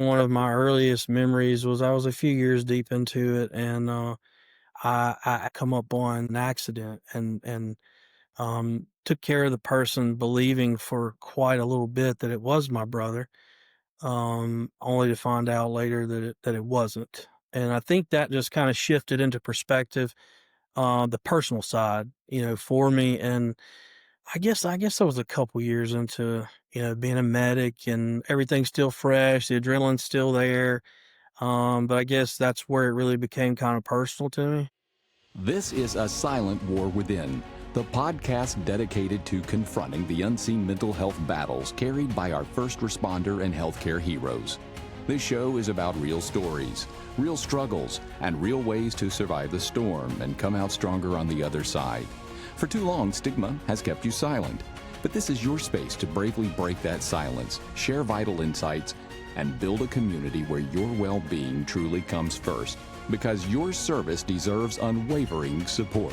One of my earliest memories was I was a few years deep into it, and I come up on an accident and took care of the person, believing for quite a little bit that it was my brother, only to find out later that it wasn't. And I think that just kind of shifted into perspective, the personal side, for me. And I guess I was a couple years into being a medic, and everything's still fresh, the adrenaline's still there. But I guess that's where it really became kind of personal to me. This is A Silent War Within, the podcast dedicated to confronting the unseen mental health battles carried by our first responder and healthcare heroes. This show is about real stories, real struggles, and real ways to survive the storm and come out stronger on the other side. For too long, stigma has kept you silent. But this is your space to bravely break that silence, share vital insights, and build a community where your well-being truly comes first, because your service deserves unwavering support.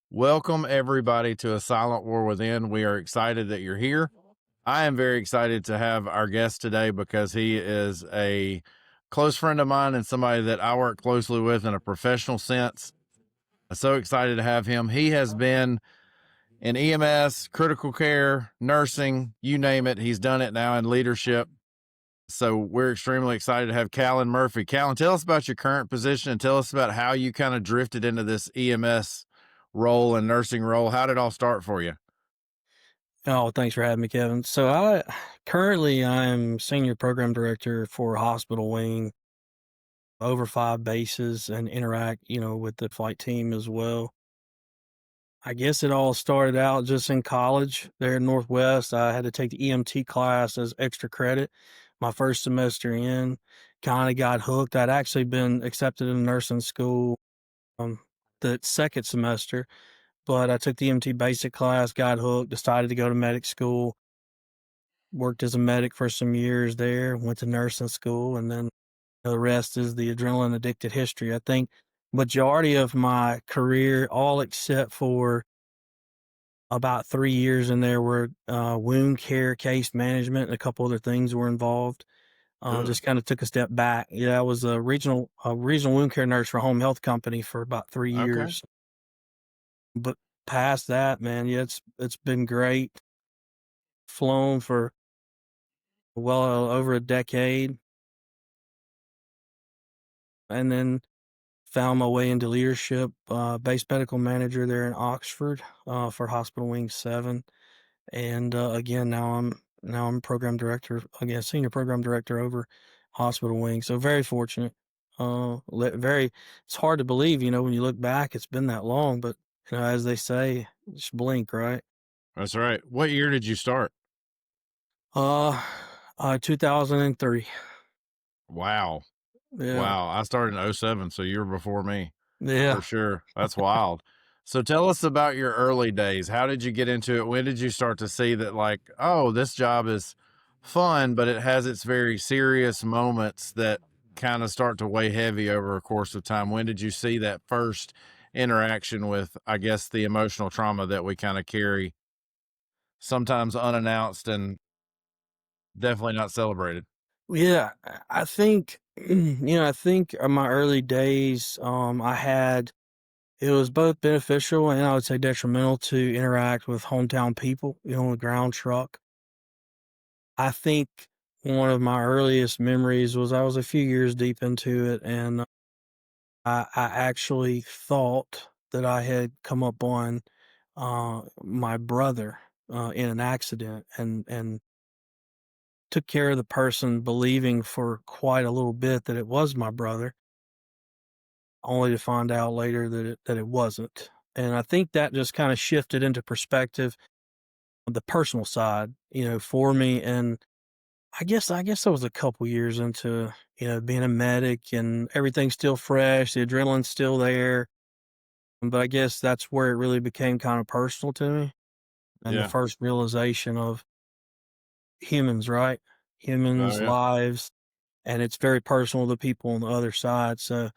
Welcome, everybody, to A Silent War Within. We are excited that you're here. I am very excited to have our guest today because he is a close friend of mine and somebody that I work closely with in a professional sense. I'm so excited to have him. He has been in EMS, critical care, nursing, you name it. He's done it now in leadership. So we're extremely excited to have Calen Murphy. Calen, tell us about your current position and tell us about how you kind of drifted into this EMS role and nursing role. How did it all start for you? Oh, thanks for having me, Kevin. So I'm senior program director for a hospital wing, over 5 bases, and interact, with the flight team as well. I guess it all started out just in college there in Northwest. I had to take the EMT class as extra credit. My first semester in, kind of got hooked. I'd actually been accepted in nursing school um, the second semester, but I took the EMT basic class, got hooked, decided to go to medic school, worked as a medic for some years there, went to nursing school, and then the rest is the adrenaline addicted history. I think majority of my career, all except for about 3 years in there, were wound care, case management, and a couple other things were involved. Good. Just kind of took a step back. Yeah, I was a regional wound care nurse for a home health company for about three Okay. years. But past that, man, yeah, it's been great. Flown for well over a decade, and then found my way into leadership. Base medical manager there in Oxford for Hospital Wing 7, and again now I'm program director again, senior program director over Hospital Wing. So very fortunate. Very. It's hard to believe, when you look back, it's been that long, but as they say, just blink, right? That's right. What year did you start? Uh, 2003. Wow. Yeah. Wow. I started in '07, so you were before me for Yeah. sure. That's wild. So tell us about your early days. How did you get into it? When did you start to see that, like, oh, this job is fun, but it has its very serious moments that kind of start to weigh heavy over a course of time? When did you see that first interaction with, I guess, the emotional trauma that we kind of carry, sometimes unannounced and definitely not celebrated? Yeah, I think, I think in my early days, it was both beneficial and I would say detrimental to interact with hometown people, on the ground truck. I think one of my earliest memories was I was a few years deep into it, and I actually thought that I had come up on my brother in an accident, and took care of the person, believing for quite a little bit that it was my brother, only to find out later that it wasn't. And I think that just kind of shifted into perspective, the personal side, for me. And I guess I was a couple years into being a medic, and everything's still fresh, the adrenaline's still there. But I guess that's where it really became kind of personal to me, and the Yeah. first realization of humans, right? Oh, Humans, yeah. lives, and it's very personal to people on the other side. So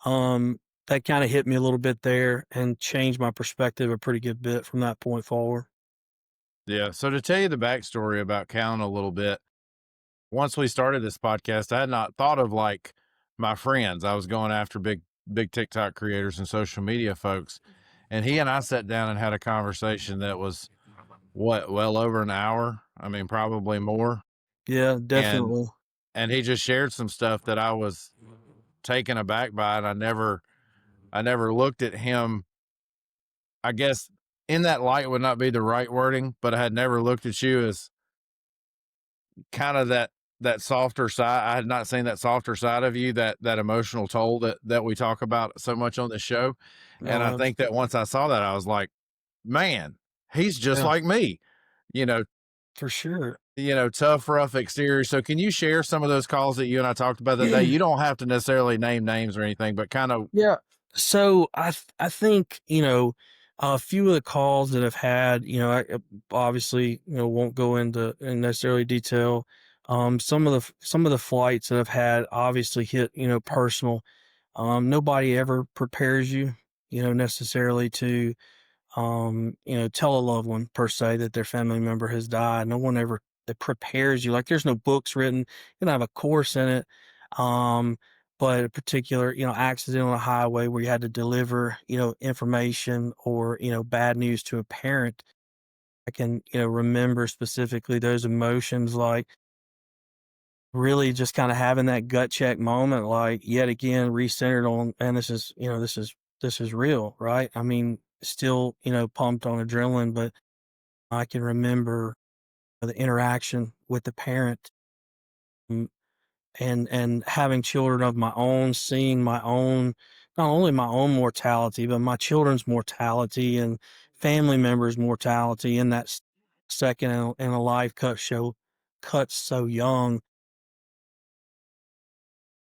Um, that kinda hit me a little bit there and changed my perspective a pretty good bit from that point forward. Yeah. So to tell you the backstory about Calen a little bit, once we started this podcast, I had not thought of like my friends. I was going after big TikTok creators and social media folks. And he and I sat down and had a conversation that was what, well over an hour. I mean, probably more. Yeah, And definitely. he just shared some stuff that I was taken aback by. And I never looked at him, I guess in that light would not be the right wording, but I had never looked at you as kind of that softer side. I had not seen that softer side of you, that emotional toll that we talk about so much on this show. And I No, think that once I saw that, I was like, man, he's just yeah, like me, you know, for sure. tough, rough exterior. So can you share some of those calls that you and I talked about that day? You don't have to necessarily name names or anything, but kind of, Yeah. So I think, a few of the calls that I've had, I obviously, won't go into in necessarily detail. Some of the flights that I've had obviously hit, personal. Nobody ever prepares you, necessarily to tell a loved one per se that their family member has died. No one ever that prepares you. Like there's no books written. You don't have a course in it. Um, but a particular, accident on a highway where you had to deliver, information or, bad news to a parent. I can, remember specifically those emotions, like really just kind of having that gut check moment, like yet again, recentered on, and this is real, right? I mean, still, pumped on adrenaline, but I can remember the interaction with the parent, mm, and having children of my own, seeing my own, not only my own mortality, but my children's mortality and family members' mortality in that second in a life cut so young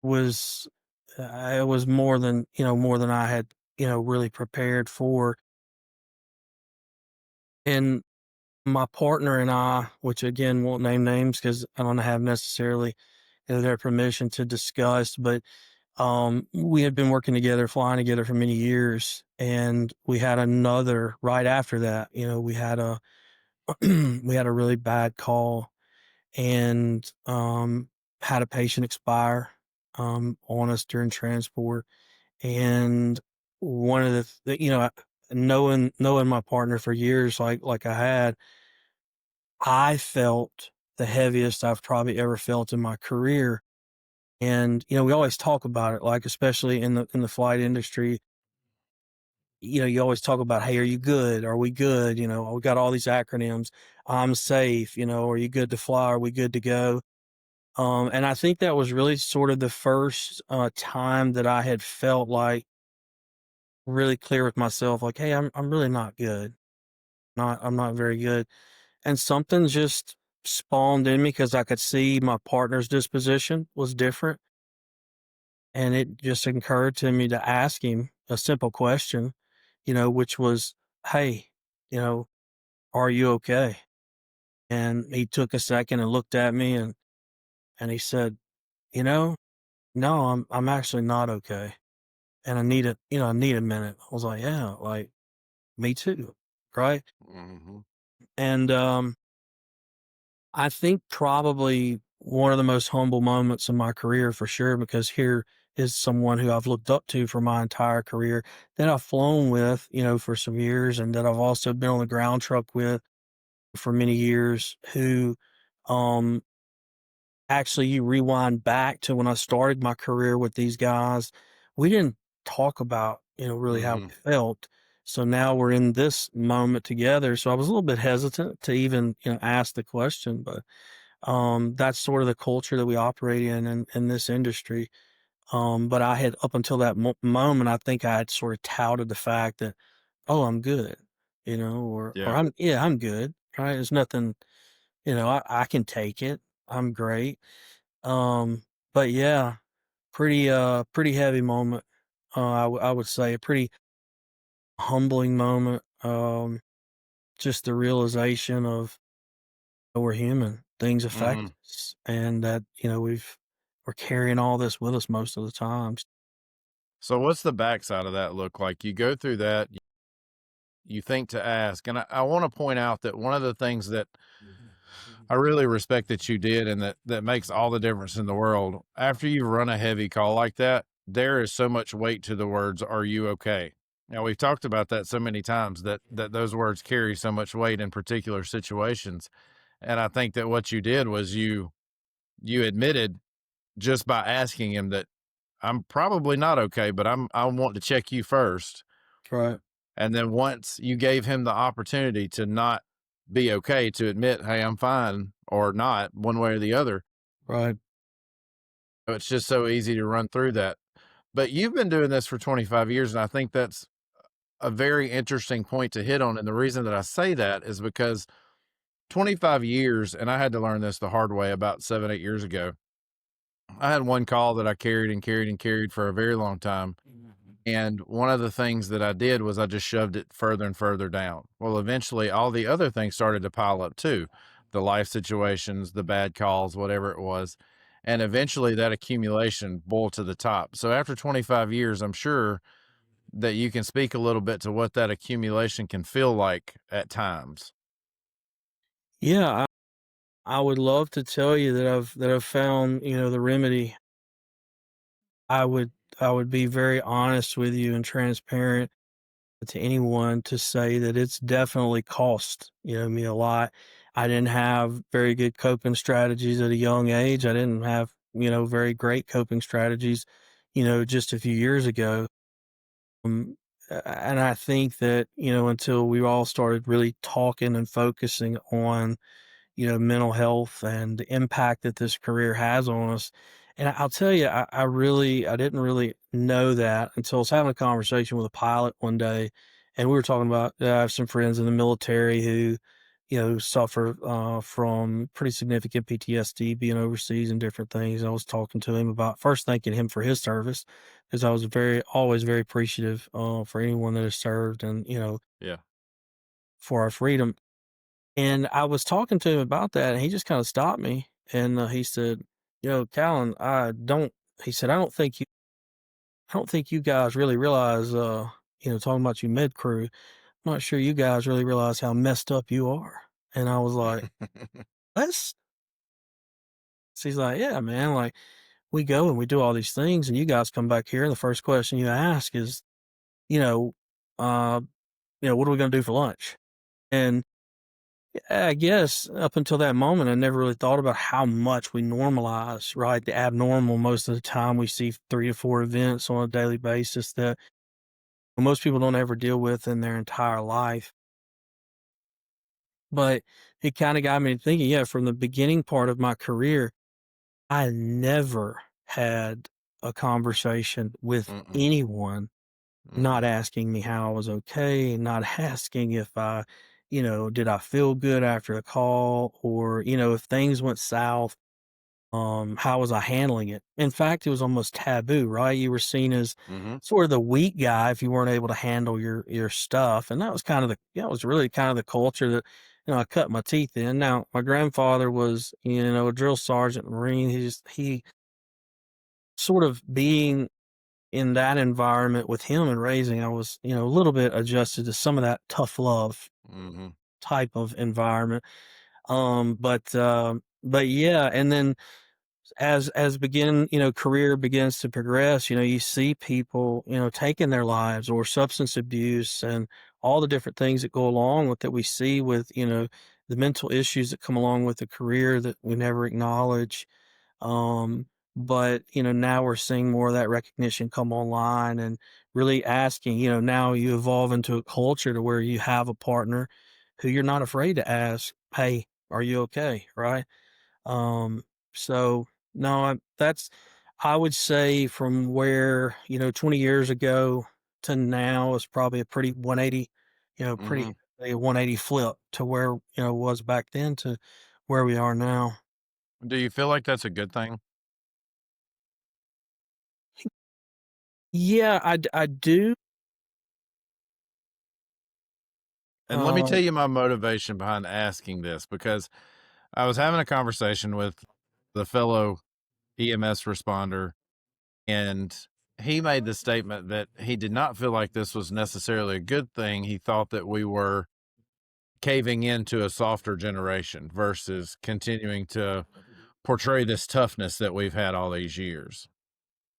was it was more than more than I had really prepared for. And my partner and I, which again won't name names because I don't have necessarily their permission to discuss, but we had been working together, flying together for many years, and we had another right after that. We had a we had a really bad call and had a patient expire on us during transport. And one of knowing my partner for years, like I had, I felt the heaviest I've probably ever felt in my career. And, we always talk about it, like, especially in the flight industry, you always talk about, "Hey, are you good? Are we good?" We got all these acronyms. "I'm safe," "Are you good to fly? Are we good to go?" And I think that was really sort of the first, time that I had felt, like, really clear with myself, like, "Hey, I'm really not good. I'm not very good." And something just spawned in me because I could see my partner's disposition was different, and it just occurred to me to ask him a simple question, which was, "Hey, you know, are you okay?" And he took a second and looked at me and he said, "You know, no, I'm actually not okay. And I need a minute." I was like, "Yeah, like me too." Right? mhm. And I think probably one of the most humble moments in my career for sure, because here is someone who I've looked up to for my entire career, that I've flown with, for some years, and that I've also been on the ground truck with for many years, who, um, actually you rewind back to when I started my career with these guys, we didn't talk about, really how Mhm. we felt. So now we're in this moment together. So I was a little bit hesitant to even, ask the question, but that's sort of the culture that we operate in this industry. But I had up until that moment, I think I had sort of touted the fact that, oh, I'm good, or Yeah. I'm good, right? There's nothing, I can take it. I'm great. Um, but yeah, pretty heavy moment. I would say a pretty humbling moment. Just the realization of we're human. Things affect Mhm. us, and that we're carrying all this with us most of the times. So what's the backside of that look like? You go through that, you think to ask. And I want to point out that one of the things that I really respect that you did and that makes all the difference in the world. After you run a heavy call like that, there is so much weight to the words, "Are you okay?" Now, we've talked about that so many times that those words carry so much weight in particular situations. And I think that what you did was you admitted just by asking him that I'm probably not okay, but I want to check you first. Right. And then once you gave him the opportunity to not be okay, to admit, "Hey, I'm fine," or not, one way or the other, Right. it's just so easy to run through that. But you've been doing this for 25 years, and I think that's a very interesting point to hit on. And the reason that I say that is because 25 years, and I had to learn this the hard way about 7, 8 years ago. I had one call that I carried and carried and carried for a very long time. And one of the things that I did was I just shoved it further and further down. Well, eventually, all the other things started to pile up too, the life situations, the bad calls, whatever it was. And eventually, that accumulation boiled to the top. So, after 25 years, I'm sure that you can speak a little bit to what that accumulation can feel like at times. Yeah, I would love to tell you that I've found, the remedy. I would I would be very honest with you and transparent to anyone to say that it's definitely cost, me a lot. I didn't have very good coping strategies at a young age. I didn't have, very great coping strategies, just a few years ago. Um, and I think that, until we all started really talking and focusing on mental health and the impact that this career has on us. And I'll tell you, I didn't really know that until I was having a conversation with a pilot one day, and we were talking about, I have some friends in the military who, suffer from pretty significant PTSD being overseas and different things. I was talking to him about first thanking him for his service because I was always very appreciative for anyone that has served and, Yeah. for our freedom. And I was talking to him about that, and he just kinda stopped me, and, he said, Callan, he said, I don't think you guys really realize, talking about you med crew, I'm not sure you guys really realize how messed up you are." And I was like, "What?" So he's like, "Yeah, man, like, we go and we do all these things, and you guys come back here, and the first question you ask is, you know, uh, what are we gonna do for lunch?" And I guess up until that moment, I never really thought about how much we normalize, right? The abnormal. Most of the time, we see 3 to 4 events on a daily basis that most people don't ever deal with in their entire life. But it kind of got me thinking, yeah, from the beginning part of my career, I never had a conversation with Mm-mm. anyone not Mm-mm. asking me how I was okay, not asking if did I feel good after the call or, if things went south, how was I handling it? In fact, it was almost taboo, right? You were seen as Mhm. sort of the weak guy if you weren't able to handle your stuff. And that was kind of that was really kind of the culture that, I cut my teeth in. Now, my grandfather was, a drill sergeant Marine. He sort of being in that environment with him and raising, I was, a little bit adjusted to some of that tough love Mhm. type of environment. But yeah, and then career begins to progress, you see people, taking their lives or substance abuse and all the different things that go along with that we see with, the mental issues that come along with the career that we never acknowledge. But, now we're seeing more of that recognition come online and really asking, now you evolve into a culture to where you have a partner who you're not afraid to ask, "Hey, are you okay?" Right? Um, so no, I would say from where, 20 years ago to now is probably a pretty 180, pretty Mhm. a 180 flip to where, it was back then to where we are now. Do you feel like that's a good thing? Yeah, I do. And let me tell Um, you my motivation behind asking this because I was having a conversation with the fellow EMS responder, and he made the statement that he did not feel like this was necessarily a good thing. He thought that we were caving into a softer generation versus continuing to portray this toughness that we've had all these years.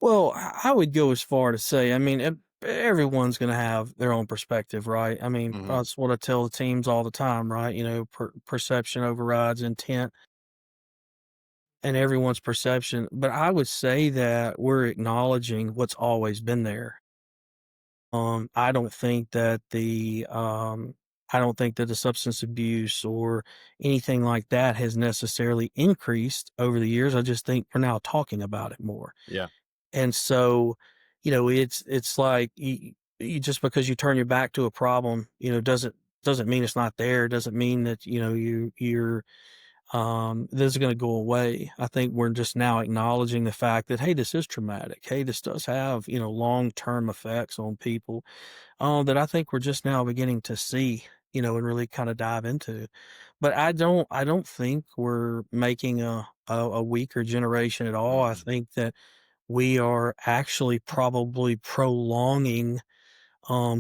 Well, I would go as far to say, I mean, everyone's going to have their own perspective, right? I mean, Mhm. that's what I tell the teams all the time, right? You know, perception overrides intent and everyone's perception. But I would say that we're acknowledging what's always been there. I don't think that I don't think that the substance abuse or anything like that has necessarily increased over the years. I just think we're now talking about it more. Yeah. And so, you know, it's like you just because you turn your back to a problem, you know, doesn't mean it's not there. Doesn't mean that, you know, you're this is going to go away. I think we're just now acknowledging the fact that, hey, this is traumatic. Hey, this does have, you know, long-term effects on people, that I think we're just now beginning to see, you know, and really kind of dive into. But I don't think we're making a weaker generation at all. I Mhm. think that we are actually probably prolonging,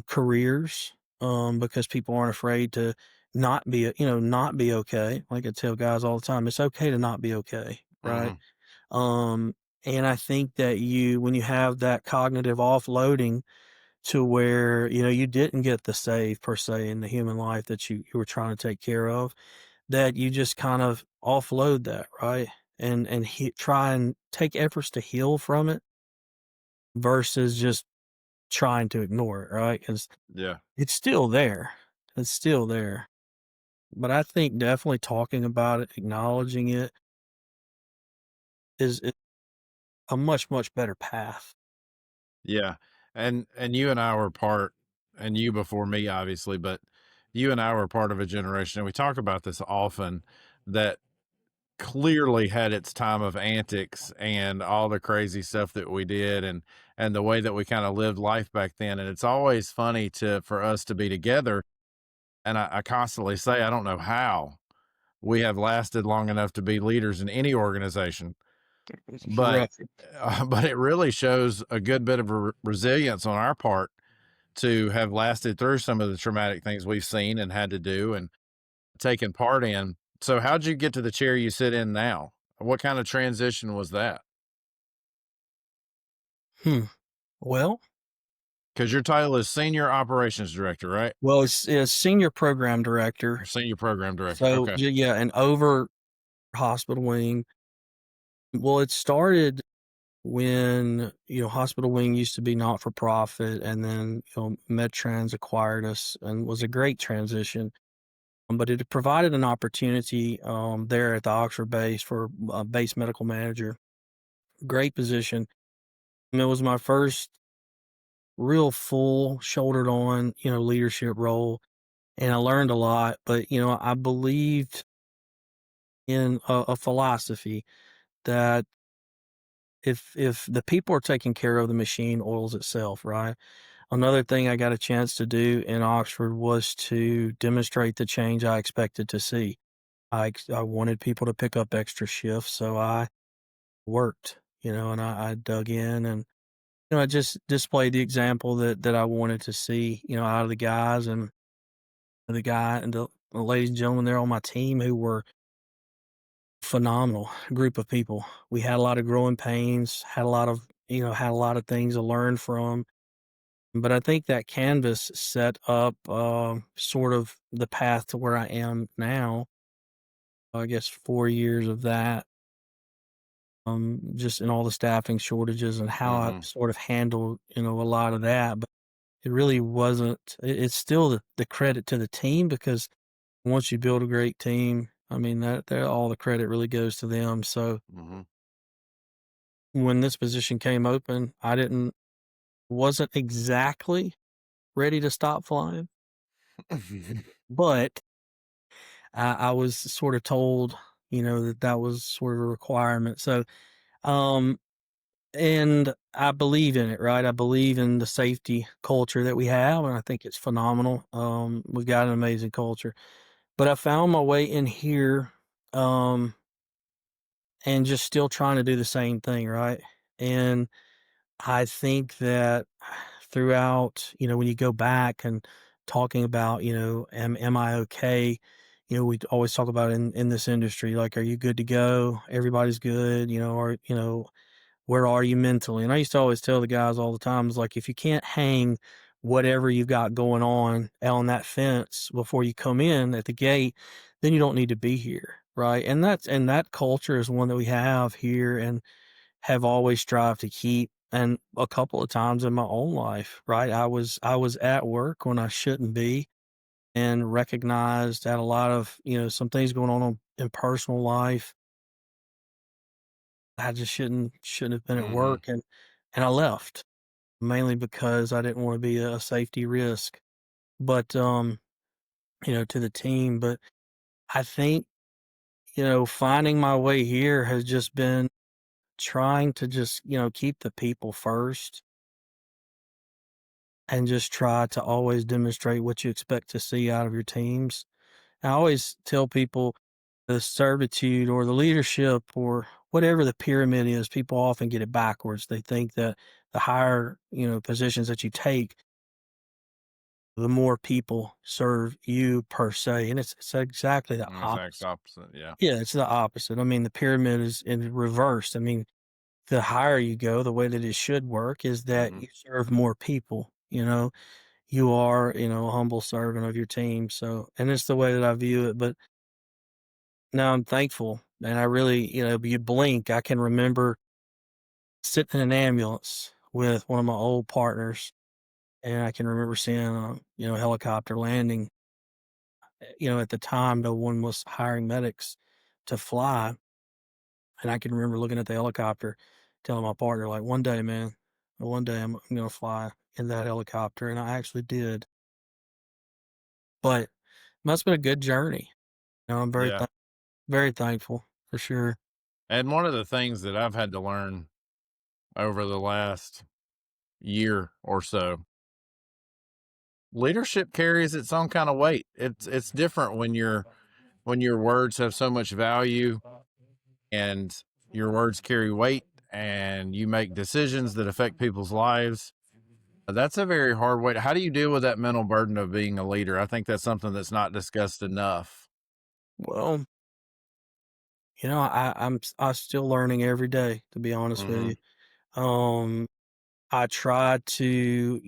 careers, because people aren't afraid to not be, not be okay. Like I tell guys all the time, it's okay to not be okay, right? Mhm. Um, and I think that when you have that cognitive offloading to where, you know, you didn't get the save per se in the human life that you were trying to take care of, that you just kind of offload that, right? And try and take efforts to heal from it versus just trying to ignore it, right? Because Yeah. it's still there. It's still there. But I think definitely talking about it, acknowledging it is a much, much better path. Yeah. And you and I were part, and you before me obviously, but you and I were part of a generation, and we talk about this often, that clearly had its time of antics and all the crazy stuff that we did, and the way that we kind of lived life back then. And it's always funny to for us to be together. And I constantly say, I don't know how we have lasted long enough to be leaders in any organization, but Right. but it really shows a good bit of resilience on our part to have lasted through some of the traumatic things we've seen and had to do and taken part in. So, how'd you get to the chair you sit in now? What kind of transition was that? Hmm. Well, Because your title is senior operations director, right? it's senior program Or director. senior program director. So Okay. yeah, and over hospital wing. Well, it started when, you know, hospital wing used to be not for profit, and then, you know, Medtrans acquired us and was a great transition. But it provided an opportunity, there at the Oxford base for a base medical manager. Great position. And it was my first real full shouldered on, you know, leadership role. And I learned a lot, but, you know, I believed in a philosophy that if the people are taken care of, the machine oils itself, right? Another thing I got a chance to do in Oxford was to demonstrate the change I expected to see. I wanted people to pick up extra shifts, so I worked, you know, and I dug in, and, you know, I just displayed the example that I wanted to see, you know, out of the guys, and the guy and the ladies and gentlemen there on my team who were phenomenal group of people. We had a lot of growing pains, had a lot of, you know, had a lot of things to learn from. But I think that canvas set up, sort of the path to where I am now. I guess 4 years of that, just in all the staffing shortages and how I Mhm. sort of handled, you know, a lot of that. But it really wasn't. It's still the credit to the team, because once you build a great team, I mean that all the credit really goes to them. So Mhm. when this position came open, I didn't wasn't exactly ready to stop flying, but I was sort of told, you know, that that was sort of a requirement. So, um, and I believe in it, right? I believe in the safety culture that we have, and I think it's phenomenal. We've got an amazing culture, but I found my way in here, um, and just still trying to do the same thing, right? And I think that throughout, when you go back and talking about, am I okay? We always talk about in this industry, like, are you good to go? Everybody's good, or, where are you mentally? And I used to always tell the guys all the time, is like, if you can't hang whatever you've got going on that fence before you come in at the gate, then you don't need to be here. Right. And that culture is one that we have here and have always strived to keep. And a couple of times in my own life, right? I was at work when I shouldn't be and recognized that a lot of, some things going on in personal life I just shouldn't have been at Hmm. work, and I left, mainly because I didn't wanna be a safety risk, but, to the team, but I think, finding my way here has just been trying to just, keep the people first and just try to always demonstrate what you expect to see out of your teams. I always tell people the servitude or the leadership or whatever the pyramid is, people often get it backwards. They think that the higher, positions that you take, the more people serve you per se. And it's exactly the Exact opposite. opposite. Yeah. Yeah, it's the opposite. I mean, the pyramid is in reverse. I mean, the higher you go, the way that it should work is that Hmm. you serve more people, you are, a humble servant of your team. So, and it's the way that I view it. But no, I'm thankful, and I really, you blink, I can remember sitting in an ambulance with one of my old partners, and I can remember seeing a, helicopter landing. At the time, no one was hiring medics to fly, and I can remember looking at the helicopter, telling my partner, like, "One day, man, one day I'm gonna fly in that helicopter," and I actually did. But must have been a good journey. I'm Yeah. very thankful for sure. And one of the things that I've had to learn over the last year or so, leadership carries its own kind of weight. It's different when your words have so much value and your words carry weight and you make decisions that affect people's lives. That's a very hard way. How do you deal with that mental burden of being a leader? I think that's something that's not discussed enough. Well, I'm still learning every day, to be honest with Hmm. you. Um, I try to,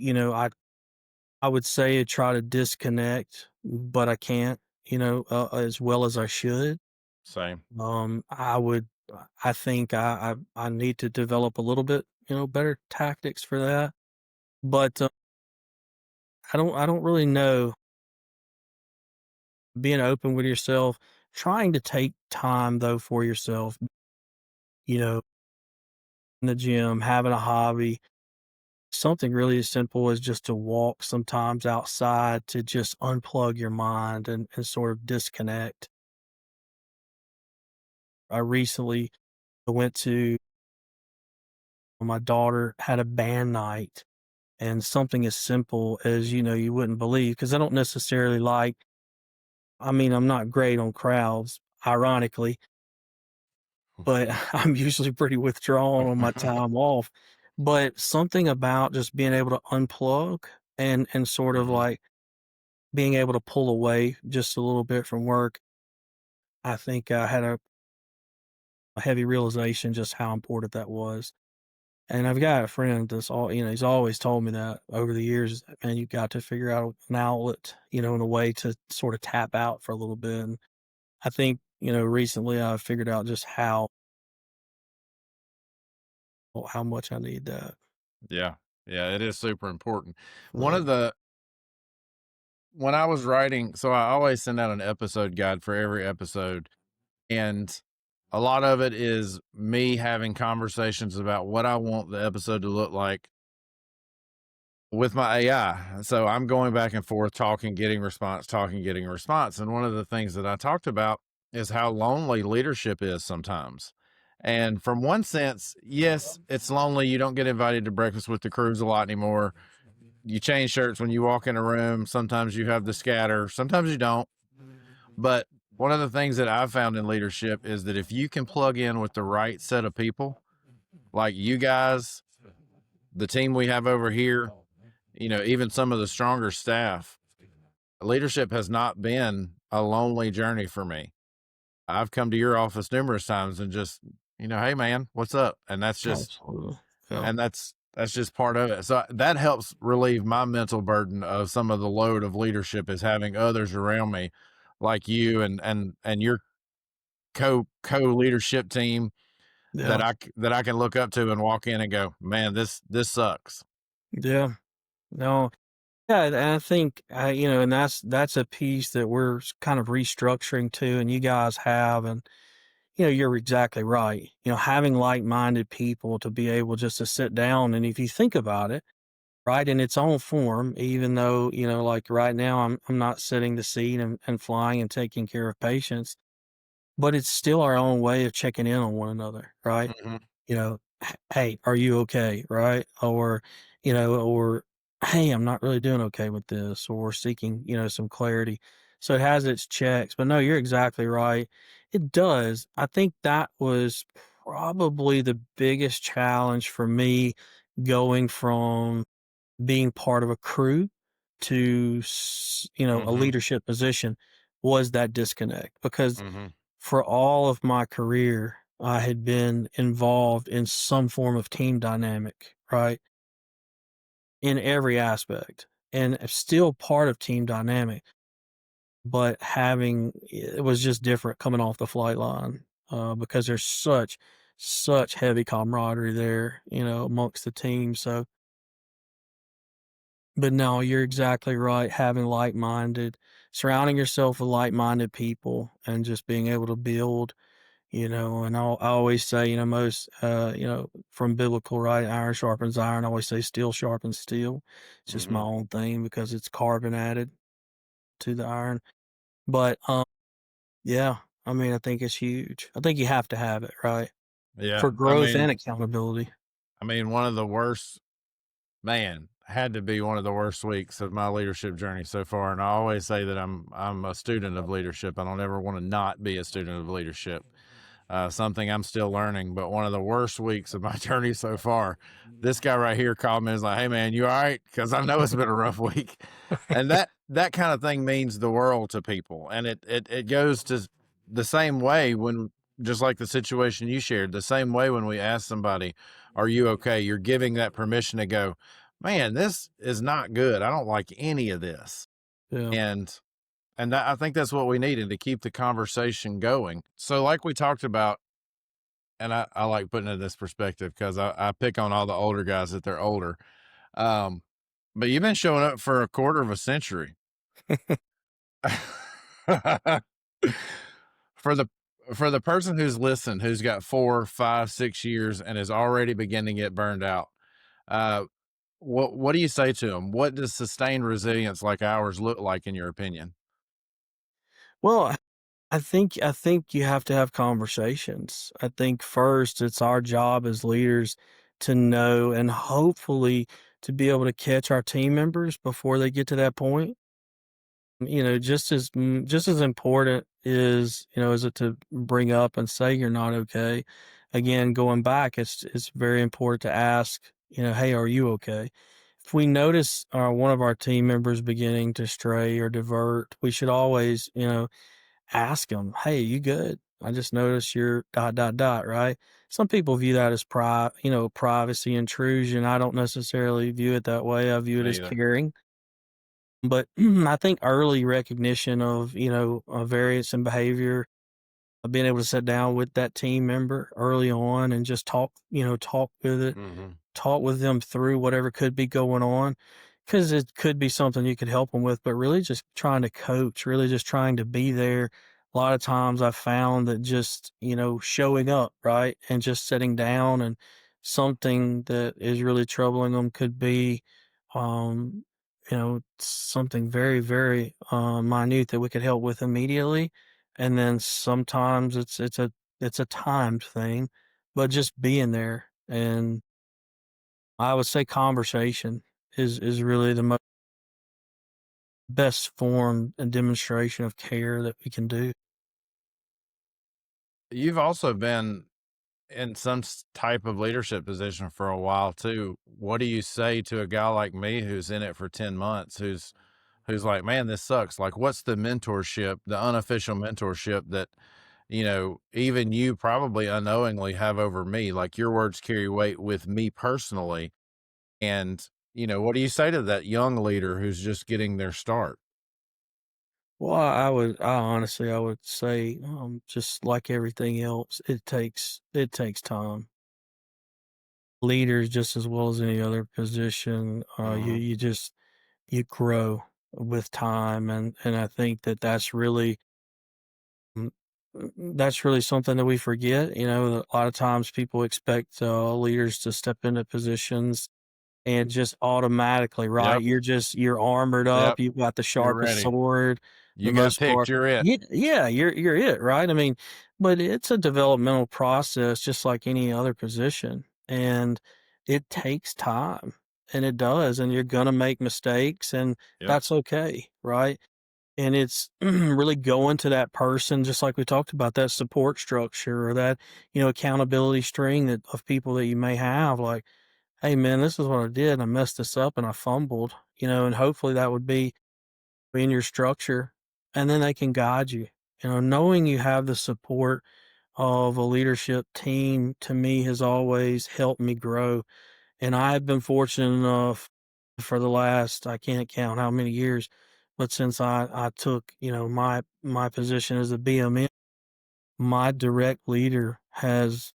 I would say I try to disconnect, but I can't, as well as I should. Same. I would, I think I need to develop a little bit, better tactics for that. But I don't really know. Being open with yourself, trying to take time though for yourself, you know, in the gym, having a hobby, something really as simple as just to walk sometimes outside to just unplug your mind and sort of disconnect. I recently went to my daughter had a band night and something as simple as, you wouldn't believe because I don't necessarily I mean, I'm not great on crowds, ironically, but I'm usually pretty withdrawn on my time off. But something about just being able to unplug and sort of Hmm. like being able to pull away just a little bit from work, I think I had a heavy realization just how important that was. And I've got a friend that's he's always told me that over the years, man, you've got to figure out an outlet, in a way to sort of tap out for a little bit. And I think, recently I've figured out just how much I need that. Yeah. Yeah. It is super important. One Yeah. of the, when I was writing, so I always send out an episode guide for every episode. And a lot of it is me having conversations about what I want the episode to look like with my AI. So I'm going back and forth, talking, getting response, talking, getting response. And one of the things that I talked about is how lonely leadership is sometimes. And from one sense, yes, it's lonely. You don't get invited to breakfast with the crews a lot anymore. You change shirts when you walk in a room. Sometimes you have the scatter, sometimes you don't. But one of the things that I've found in leadership is that if you can plug in with the right set of people, like you guys, the team we have over here, even some of the stronger staff, leadership has not been a lonely journey for me. I've come to your office numerous times and just, hey man, what's up? And Absolutely. Yeah. that's just part of it. So that helps relieve my mental burden of some of the load of leadership is having others around me like you and your co leadership team Yeah. that I can look up to and walk in and go, man, this sucks. Yeah. No. Yeah, and I think, and that's a piece that we're kind of restructuring too, and you guys have, and you're exactly right. Having like-minded people to be able just to sit down, and if you think about it, right, in its own form, even though like right now, I'm not sitting the seat and flying and taking care of patients, but it's still our own way of checking in on one another, right? Mhm. Hey, are you okay? Right. Or, hey, I'm not really doing okay with this, or seeking, some clarity. So it has its checks, but no, you're exactly right. It does. I think that was probably the biggest challenge for me going from being part of a crew to, a Mhm. leadership position was that disconnect because Mhm. for all of my career, I had been involved in some form of team dynamic, right? In every aspect, and still part of team dynamic, but it was just different coming off the flight line, because there's such heavy camaraderie there, amongst the team. So, but no, you're exactly right. Having surrounding yourself with like-minded people and just being able to build. And I always say, from biblical, right? Iron sharpens iron. I always say steel sharpens steel. It's just my Mhm. own thing because it's carbon added to the iron. But, yeah, I mean, I think it's huge. I think you have to have it, right? Yeah. For growth and accountability. One of the worst, man, had to be one of the worst weeks of my leadership journey so far. And I always say that I'm a student of leadership. I don't ever want to not be a student of leadership. Something I'm still learning, but one of the worst weeks of my journey so far. This guy right here called me and was like, "Hey man, you all right?" Because I know it's been a rough week, and that kind of thing means the world to people, and it goes to the same way when just like the situation you shared, the same way when we ask somebody, "Are you okay?" You're giving that permission to go, "Man, this is not good. I don't like any of this," Yeah. and I think that's what we needed to keep the conversation going. So, like we talked about, and I like putting it in this perspective because I pick on all the older guys that they're older. Um, but you've been showing up for a quarter of a century. for the for the person who's listened, who's got 4, 5, 6 years and is already beginning to get burned out, uh, what do you say to them? What does sustained resilience like ours look like in your opinion? Well, I think you have to have conversations. I think first it's our job as leaders to know and hopefully to be able to catch our team members before they get to that point. Just as important is it to bring up and say you're not okay. Again, going back, it's very important to ask, hey, are you okay? If we notice one of our team members beginning to stray or divert, we should always, ask them, "Hey, you good? I just noticed you're dot dot dot." Right? Some people view that as privacy intrusion. I don't necessarily view it that way. I view it Me as either. caring. But I think early recognition of variance in behavior, being able to sit down with that team member early on and just Hmm. talk with them through whatever could be going on, because it could be something you could help them with, but really just trying to coach, really just trying to be there. A lot of times I've found that just, showing up, right, and just sitting down and something that is really troubling them could be, um, something very, very minute that we could help with immediately. And then sometimes it's a timed thing, but just being there. And I would say conversation is really the best form and demonstration of care that we can do. You've also been in some type of leadership position for a while too. What do you say to a guy like me who's in it for 10 months, who's like, man, this sucks? Like, what's the mentorship, the unofficial mentorship that, even you probably unknowingly have over me? Like, your words carry weight with me personally. And, what do you say to that young leader who's just getting their start? Well, I honestly, I would say, just like everything else, it takes time. Leaders, just as well as any other position, Hmm. you grow with time, and I think that mm, that's really something that we forget. A lot of times people expect leaders to step into positions and just automatically, right? Yep. You're armored up, Yep. you've got the You're sharpest ready. sword, the You got most picked. power. You're it. Yeah, yeah, you're it, right? I mean, but it's a developmental process just like any other position. And it takes time. And it does. And you're gonna make mistakes, and Yep. that's okay, right? And it's really going to that person, just like we talked about, that support structure or that, accountability string that of people that you may have, like, "Hey, man, this is what I did, and I messed this up and I fumbled," and hopefully that would be in your structure, and then they can guide you. Knowing you have the support of a leadership team, to me, has always helped me grow, and I've been fortunate enough for the last, I can't count how many years, but since I took, my position as a BMM, my direct leader has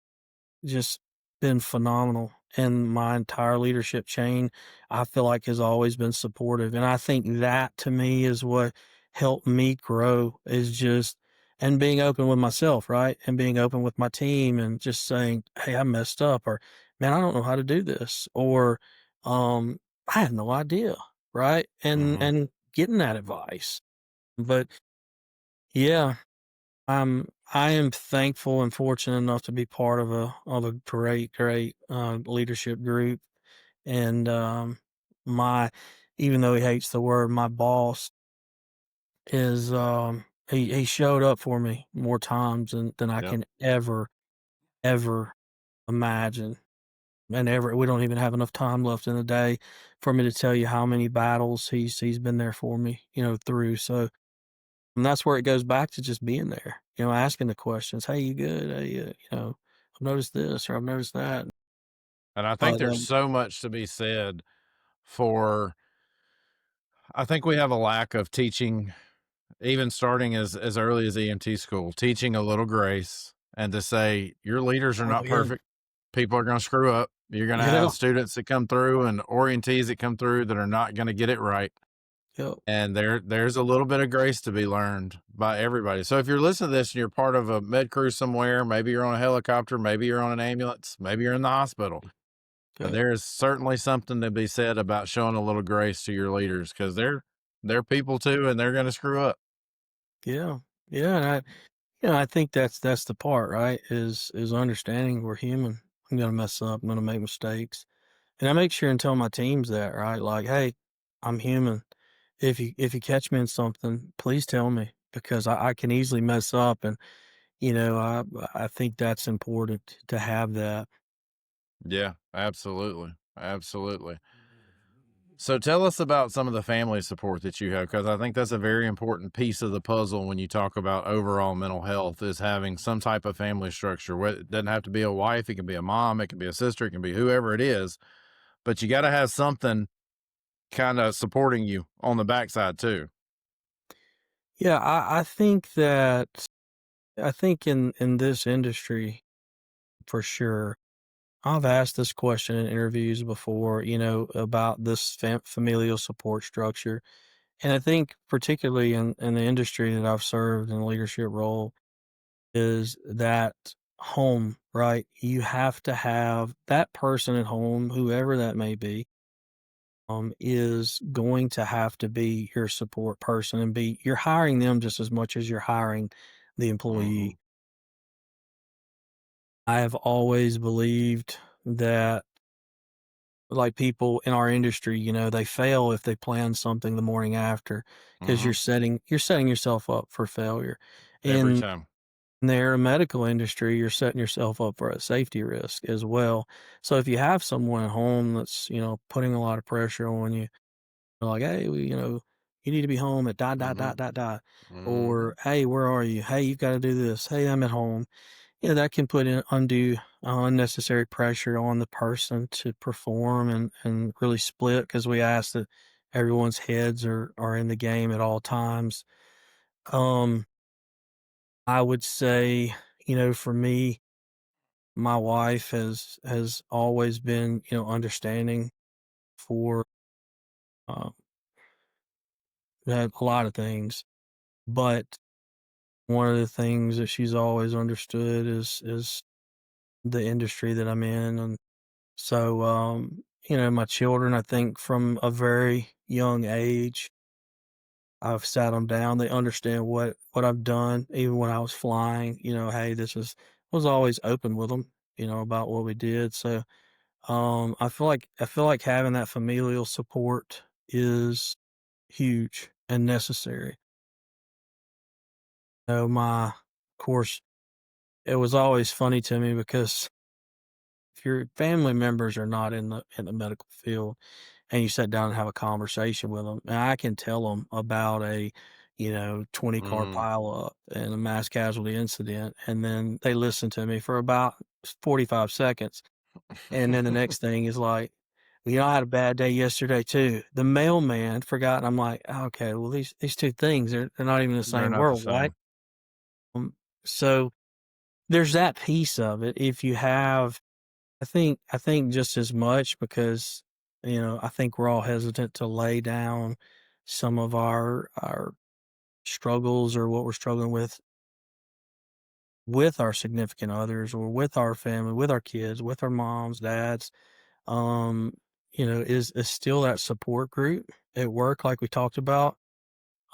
just been phenomenal, and my entire leadership chain, I feel like, has always been supportive, and I think that to me is what helped me grow, is just and being open with myself, right? And being open with my team and just saying, "Hey, I messed up," or, "Man, I don't know how to do this," or, um, "I have no idea," right? Hmm. And getting that advice. But yeah, I am thankful and fortunate enough to be part of a great, great leadership group. And my even though he hates the word, my boss is he showed up for me more times than I Yep. can ever imagine. And ever we don't even have enough time left in the day for me to tell you how many battles he's been there for me, through. So, and that's where it goes back to just being there, asking the questions. Hey, you good? Hey, I've noticed this or I've noticed that. And I think But there's so much to be said for, I think we have a lack of teaching, even starting as early as EMT school, teaching a little grace and to say your leaders are oh not yeah, perfect. People are going to screw up. You're going to yeah, have students that come through and orientees that come through that are not going to get it right. yeah, And there's a little bit of grace to be learned by everybody. So if you're listening to this and you're part of a med crew somewhere, maybe you're on a helicopter, maybe you're on an ambulance, maybe you're in the hospital, yeah, there is certainly something to be said about showing a little grace to your leaders because they're people too, and they're going to screw up. yeah, yeah. And I think that's the part, right? Is understanding we're human. I'm gonna mess up. I'm gonna make mistakes, and I make sure and tell my teams that, right? Like, hey, I'm human. If you catch me in something, please tell me because I can easily mess up, and I think that's important to have that. Yeah, absolutely, absolutely. So tell us about some of the family support that you have, because I think that's a very important piece of the puzzle when you talk about overall mental health is having some type of family structure. It doesn't have to be a wife, it can be a mom, it can be a sister, it can be whoever it is, but you got to have something kind of supporting you on the backside too. Yeah, I think in this industry for sure. I've asked this question in interviews before, about this familial support structure. And I think particularly in the industry that I've served in a leadership role is that home, right? You have to have that person at home, whoever that may be, is going to have to be your support person and you're hiring them just as much as you're hiring the Hmm. employee. I have always believed that, like, people in our industry, they fail if they plan something the morning after because Hmm. you're setting yourself up for failure. Every And time. in the aeromedical industry, you're setting yourself up for a safety risk as well. So if you have someone at home that's, putting a lot of pressure on you, like, "Hey, you need to be home at dot, dot, Mhm. dot, dot, dot," Mhm. or, "Hey, where are you? Hey, you've gotta do this. Hey, I'm at home." That can put in undue, unnecessary pressure on the person to perform and really split because we ask that everyone's heads are in the game at all times. Um, I would say, for me, my wife has always been, understanding for, uh, a lot of things, but one of the things that she's always understood is the industry that I'm in, and so, my children, I think from a very young age, I've sat them down. They understand what I've done, even when I was flying. Hey, this is was always open with them, about what we did. So, I feel like having that familial support is huge and necessary. Of course, it was always funny to me because if your family members are not in the medical field and you sit down and have a conversation with them, and I can tell them about a, 20-car Mhm. pileup and a mass casualty incident, and then they listen to me for about 45 seconds, and then the next thing is like, "Well, I had a bad day yesterday too. The mailman forgot," and I'm like, "Okay, well, these 2 things, they're not even the They're same not the world, right?" same. So there's that piece of it. If you have I think just as much because, I think we're all hesitant to lay down some of our struggles or what we're struggling with our significant others or with our family, with our kids, with our moms, dads. Um, is still that support group at work like we talked about.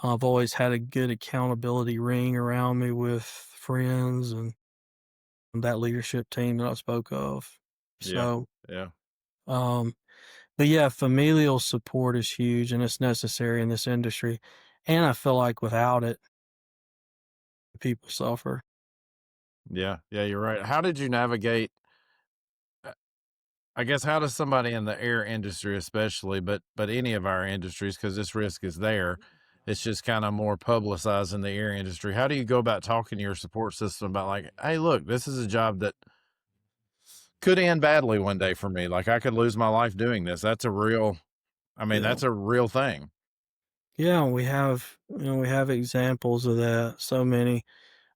I've always had a good accountability ring around me with friends and that leadership team that I spoke of. Yeah. So, Yeah. um but yeah, familial support is huge and it's necessary in this industry. And I feel like without it, people suffer. Yeah. Yeah, you're right. How did you navigate uh, I guess how does somebody in the air industry especially, but any of our industries, because this risk is there, it's just kind of more publicized in the air industry. How do you go about talking to your support system about like, hey, look, this is a job that could end badly one day for me. Like I could lose my life doing this. That's a real I mean, Yeah. that's a real thing. Yeah, we have examples of that. So many.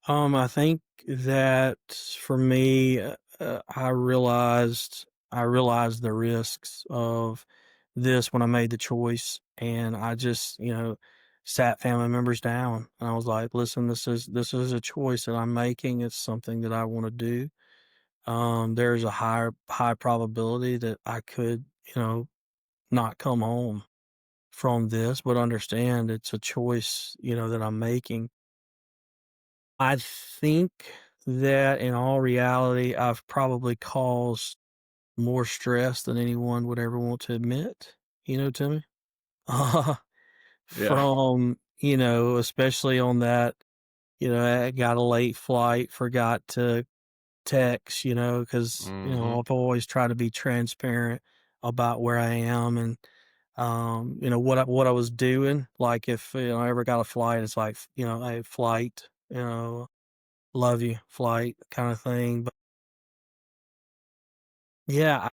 I think that for me, I realized the risks of this when I made the choice, and I just, sat family members down, and I was like, "Listen, this is a choice that I'm making. It's something that I want to do. There's a high probability that I could, not come home from this, but understand it's a choice, that I'm making." I think that in all reality, I've probably caused more stress than anyone would ever want to admit, to me. Uh, Yeah. especially on that, I got a late flight, forgot to text, because, Mhm. I've always tried to be transparent about where I am and, what I was doing. Like if, I ever got a flight, it's like, "Hey, flight, love you, flight," kind of thing. But yeah,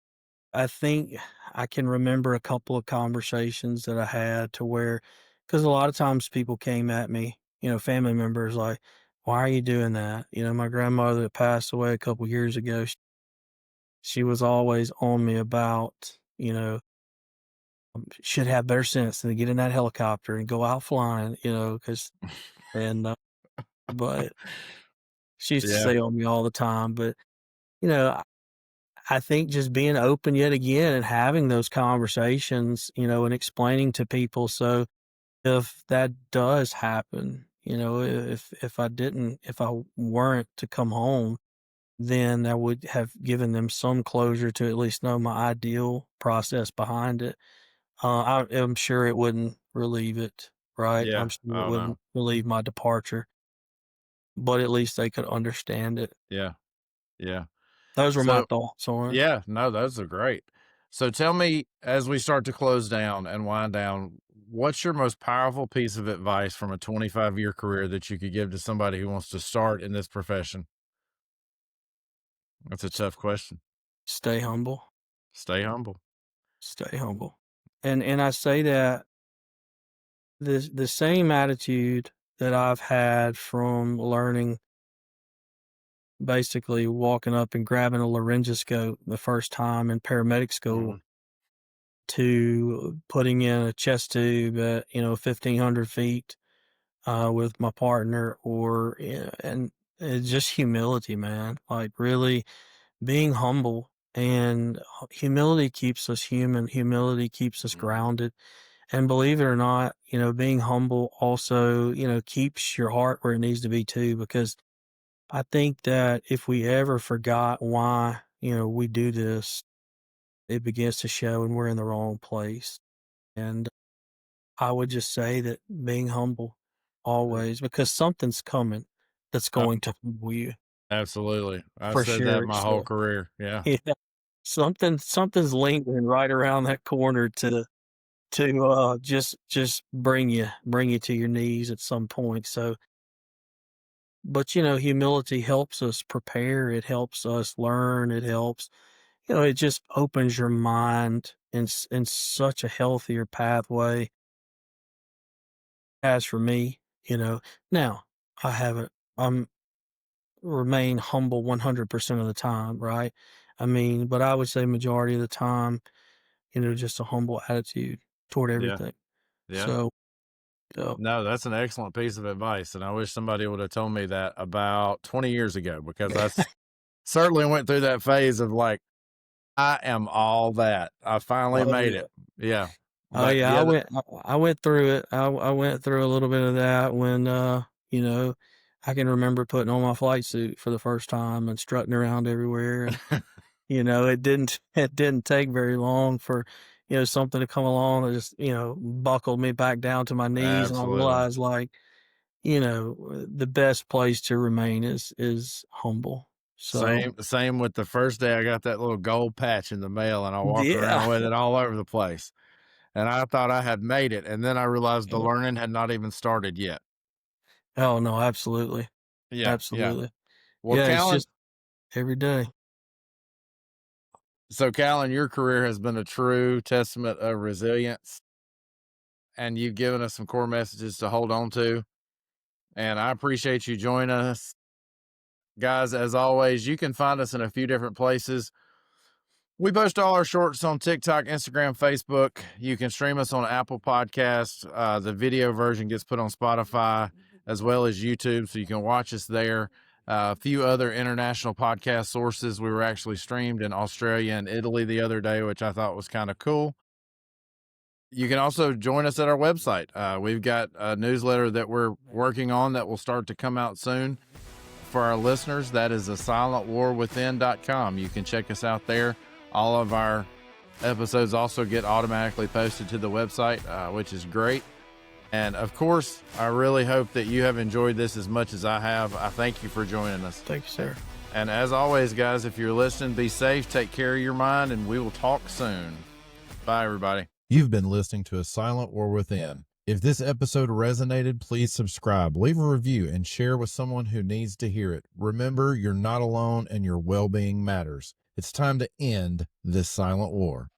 I think I can remember a couple of conversations that I had to where, because a lot of times people came at me, family members like, "Why are you doing that?" My grandmother that passed away a couple years ago, she was always on me about, should have better sense than to get in that helicopter and go out flying, because, and, but she used to Yeah. say on me all the time. But, you know, I think just being open yet again and having those conversations, and explaining to people. So if that does happen, if I weren't to come home, then I would have given them some closure to at least know my ideal process behind it. I'm sure it wouldn't relieve it, right? I'm Yeah. sure it Oh, wouldn't no. relieve my departure. but at least they could understand it. Yeah. Yeah. Those were my So, thoughts on it. yeah, no, those are great. So tell me, as we start to close down and wind down, what's your most powerful piece of advice from a 25-year career that you could give to somebody who wants to start in this profession? That's a S tough question. Stay humble, Stay humble. stay humble. And I say that the same attitude that I've had from learning basically walking up and grabbing a laryngoscope the first time in paramedic school Mhm. to putting in a chest tube at, 1,500 feet, with my partner or, and it's just humility, man. Like really being humble and humility keeps us human. Humility keeps us Mhm. grounded. And believe it or not, being humble also, keeps your heart where it needs to be too, because I think that if we ever forgot why, we do this, it begins to show and we're in the wrong place. And I would just say that being humble always, because something's coming that's Uh, going to humble you absolutely. I've for said that sure. my whole So career. Yeah. yeah, something's lingering right around that corner to just bring you to your knees at some point. So, but humility helps us prepare. It helps us learn. It helps. It just opens your mind in such a healthier pathway. As for me, now I haven't. I'm remain humble 100% of the time, right? I mean, but I would say majority of the time, just a humble attitude toward Yeah. everything. Yeah. So, uh, No, that's an excellent piece of advice. And I wish somebody would have told me that about 20 years ago because certainly went through that phase of like, I am all that. I finally oh made yeah. it. Yeah. Oh But yeah, the other, I went through it. I went through a little bit of that when you know, I can remember putting on my flight suit for the first time and strutting around everywhere and it didn't take very long for something to come along that just, buckled me back down to my knees and I absolutely. realized like, the best place to remain is humble. So, Same with the first day I got that little gold patch in the mail and I walked yeah. around with it all over the place. And I thought I had made it. And then I realized the learning had not even started yet. Oh no, absolutely. Yeah. Yeah. Absolutely. Well, Yeah, it's Callan, just every day. so Callan, your career has been a true testament of resilience and you've given us some core messages to hold on to. And I appreciate you joining us. Guys, as always, you can find us in a few different places. We post all our shorts on TikTok, Instagram, Facebook. You can stream us on Apple Podcasts. The video version gets put on Spotify as well as YouTube, so you can watch us there. A few other international podcast sources. We were actually streamed in Australia and Italy the other day, which I thought was kind of cool. You can also join us at our website. We've got a newsletter that we're working on that will start to come out soon. For our listeners, that is asilentwarwithin.com. You can check us out there. All of our episodes also get automatically posted to the website, which is great. And of course, I really hope that you have enjoyed this as much as I have. I thank you for joining us. Thank you, sir. And as always, guys, if you're listening, be safe, take care of your mind, and we will talk soon. Bye, everybody. You've been listening to A Silent War Within. If this episode resonated, please subscribe, leave a review, and share with someone who needs to hear it. Remember, you're not alone and your well-being matters. It's time to end this silent war.